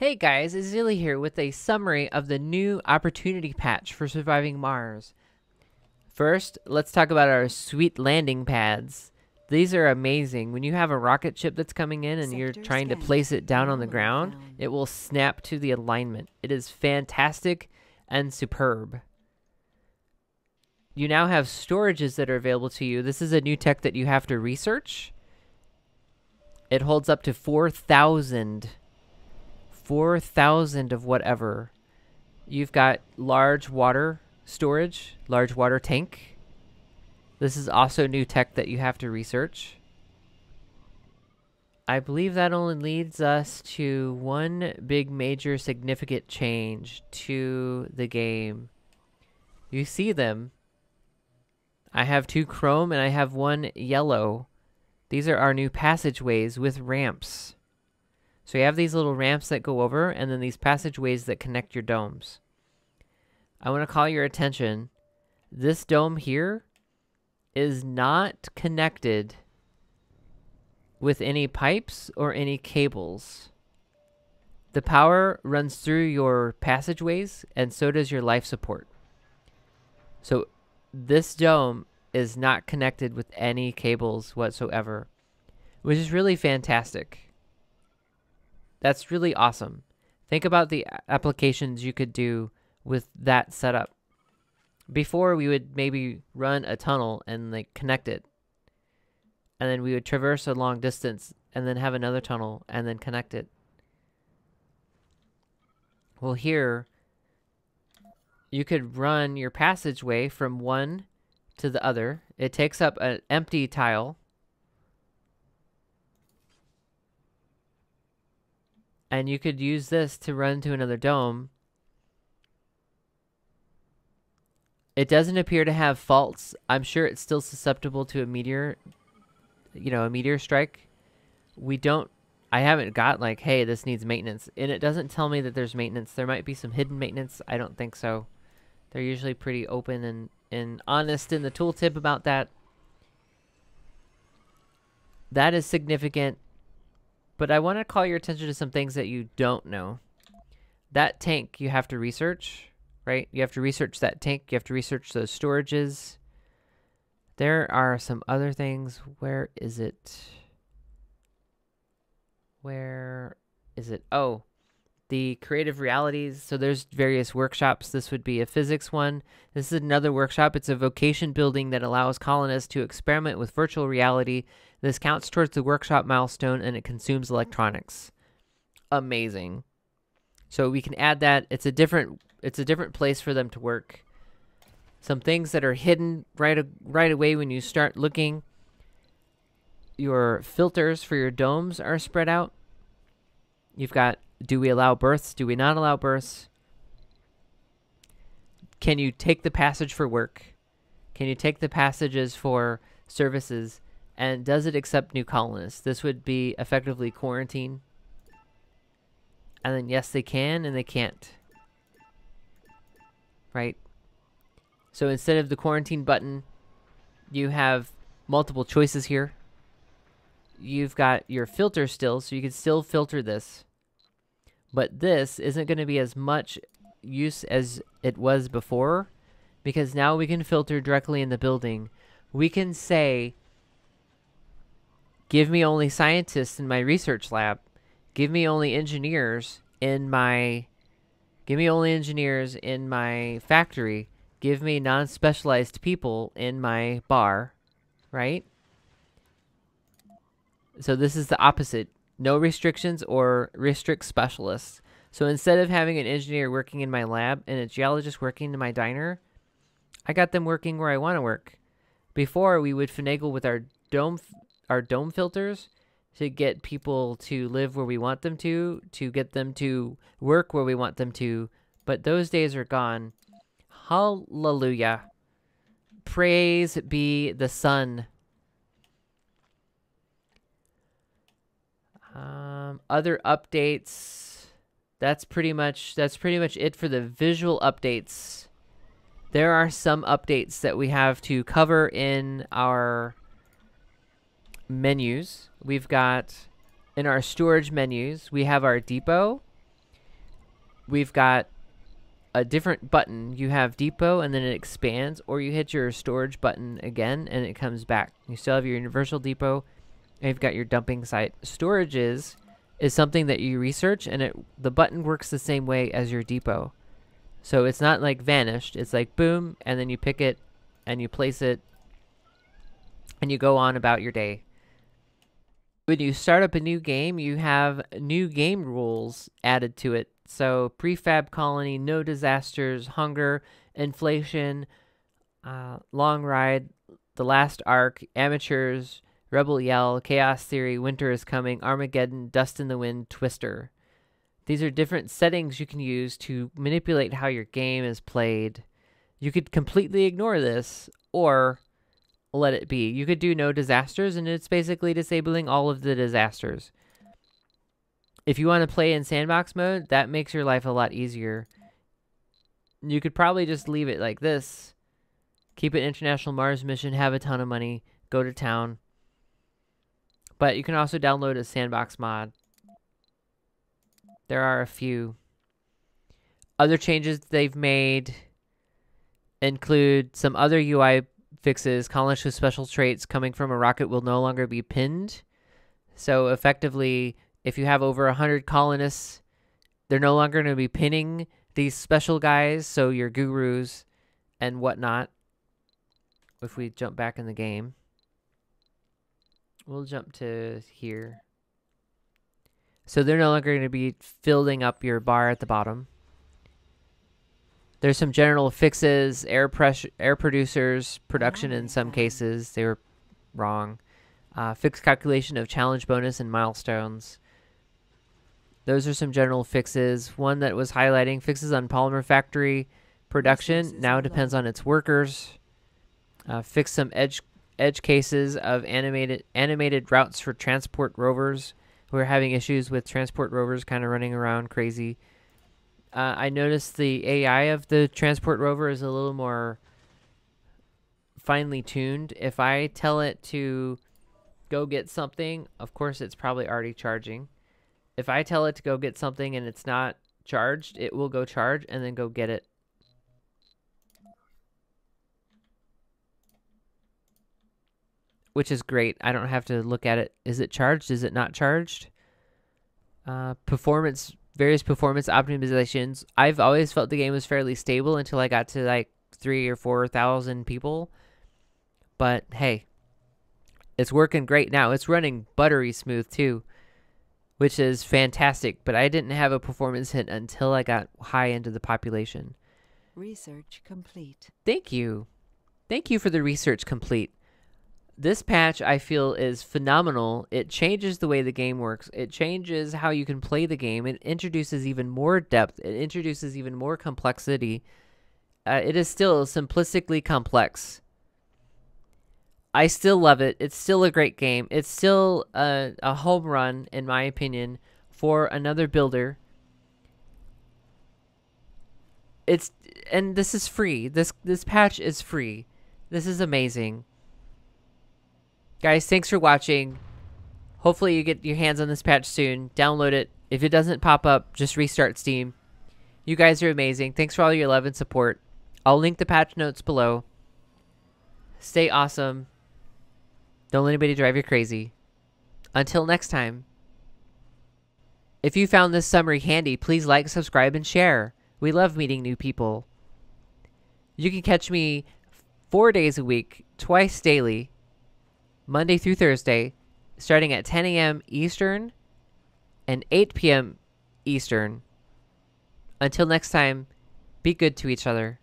Hey guys, it's Zilly here with a summary of the new opportunity patch for surviving Mars. First, let's talk about our sweet landing pads. These are amazing. When you have a rocket ship that's coming in and you're trying to place it down on the ground, it will snap to the alignment. It is fantastic and superb. You now have storages that are available to you. This is a new tech that you have to research. It holds up to 4,000 of whatever. You've got large water storage, large water tank. This is also new tech that you have to research. I believe that only leads us to one big major significant change to the game. You see them. I have 2 chrome and I have 1 yellow. These are our new passageways with ramps. So you have these little ramps that go over, and then these passageways that connect your domes. I want to call your attention. This dome here is not connected with any pipes or any cables. The power runs through your passageways, and so does your life support. So this dome is not connected with any cables whatsoever, which is really fantastic. That's really awesome. Think about the applications you could do with that setup. Before, we would maybe run a tunnel and like connect it. And then we would traverse a long distance and then have another tunnel and then connect it. Well, here, you could run your passageway from one to the other. It takes up an empty tile. And you could use this to run to another dome. It doesn't appear to have faults. I'm sure it's still susceptible to a meteor, a meteor strike. I haven't got like, hey, this needs maintenance. And it doesn't tell me that there's maintenance. There might be some hidden maintenance. I don't think so. They're usually pretty open and honest in the tooltip about that. That is significant. But I want to call your attention to some things that you don't know. That tank you have to research, right? You have to research that tank. You have to research those storages. There are some other things. Where is it? Where is it? Oh, the creative realities. So there's various workshops. This would be a physics one. This is another workshop. It's a vocation building that allows colonists to experiment with virtual reality. This counts towards the workshop milestone, and it consumes electronics. Amazing. So we can add that. It's a different place for them to work. Some things that are hidden right away when you start looking. Your filters for your domes are spread out. You've got, do we allow births? Do we not allow births? Can you take the passage for work? Can you take the passages for services? And does it accept new colonists? This would be effectively quarantine. And then yes, they can and they can't. Right? So instead of the quarantine button, you have multiple choices here. You've got your filter still, so you can still filter this. But this isn't going to be as much use as it was before, because now we can filter directly in the building. We can say, give me only scientists in my research lab. Give me only engineers in my factory. Give me non-specialized people in my bar, right? So this is the opposite. No restrictions or restrict specialists. So instead of having an engineer working in my lab and a geologist working in my diner, I got them working where I want to work. Before, we would finagle with our dome filters to get people to live where we want them to get them to work where we want them to, but those days are gone. Hallelujah. Praise be the sun. Other updates. That's pretty much it for the visual updates. There are some updates that we have to cover in our menus. We've got in our storage menus, we have our depot, we've got a different button. You have depot and then it expands, or you hit your storage button again and it comes back. You still have your universal depot and you've got your dumping site. Storage is something that you research, and the button works the same way as your depot. So it's not like vanished. It's like boom, and then you pick it and you place it and you go on about your day. When you start up a new game, you have new game rules added to it. So prefab colony, no disasters, hunger, inflation, long ride, the last arc, amateurs, rebel yell, chaos theory, winter is coming, Armageddon, dust in the wind, twister. These are different settings you can use to manipulate how your game is played. You could completely ignore this or let it be. You could do no disasters, and it's basically disabling all of the disasters. If you want to play in sandbox mode, that makes your life a lot easier. You could probably just leave it like this. Keep an international Mars mission, have a ton of money, go to town. But you can also download a sandbox mod. There are a few. Other changes they've made include some other UI fixes. Colonists with special traits coming from a rocket will no longer be pinned. So effectively, if you have over 100 colonists, they're no longer going to be pinning these special guys, so your gurus and whatnot. If we jump back in the game, we'll jump to here. So they're no longer going to be filling up your bar at the bottom. There's some general fixes, air pressure, air producers, production in some cases. They were wrong. Fixed calculation of challenge bonus and milestones. Those are some general fixes. One that was highlighting fixes on Polymer Factory production now depends on its workers. Fix some edge cases of animated routes for transport rovers who are having issues with transport rovers kind of running around crazy. I noticed the AI of the transport rover is a little more finely tuned. If I tell it to go get something, of course it's probably already charging. If I tell it to go get something and it's not charged, it will go charge and then go get it. Which is great. I don't have to look at it. Is it charged? Is it not charged? Various performance optimizations. I've always felt the game was fairly stable until I got to like 3,000 or 4,000 people. But hey, it's working great now. It's running buttery smooth too, which is fantastic. But I didn't have a performance hit until I got high into the population. Research complete. Thank you. Thank you for the research complete. This patch, I feel, is phenomenal. It changes the way the game works. It changes how you can play the game. It introduces even more depth. It introduces even more complexity. It is still simplistically complex. I still love it. It's still a great game. It's still a home run, in my opinion, for another builder. And this is free. This patch is free. This is amazing. Guys, thanks for watching. Hopefully you get your hands on this patch soon. Download it. If it doesn't pop up, just restart Steam. You guys are amazing. Thanks for all your love and support. I'll link the patch notes below. Stay awesome. Don't let anybody drive you crazy. Until next time. If you found this summary handy, please like, subscribe, and share. We love meeting new people. You can catch me 4 days a week, twice daily, Monday through Thursday, starting at 10 a.m. Eastern and 8 p.m. Eastern. Until next time, be good to each other.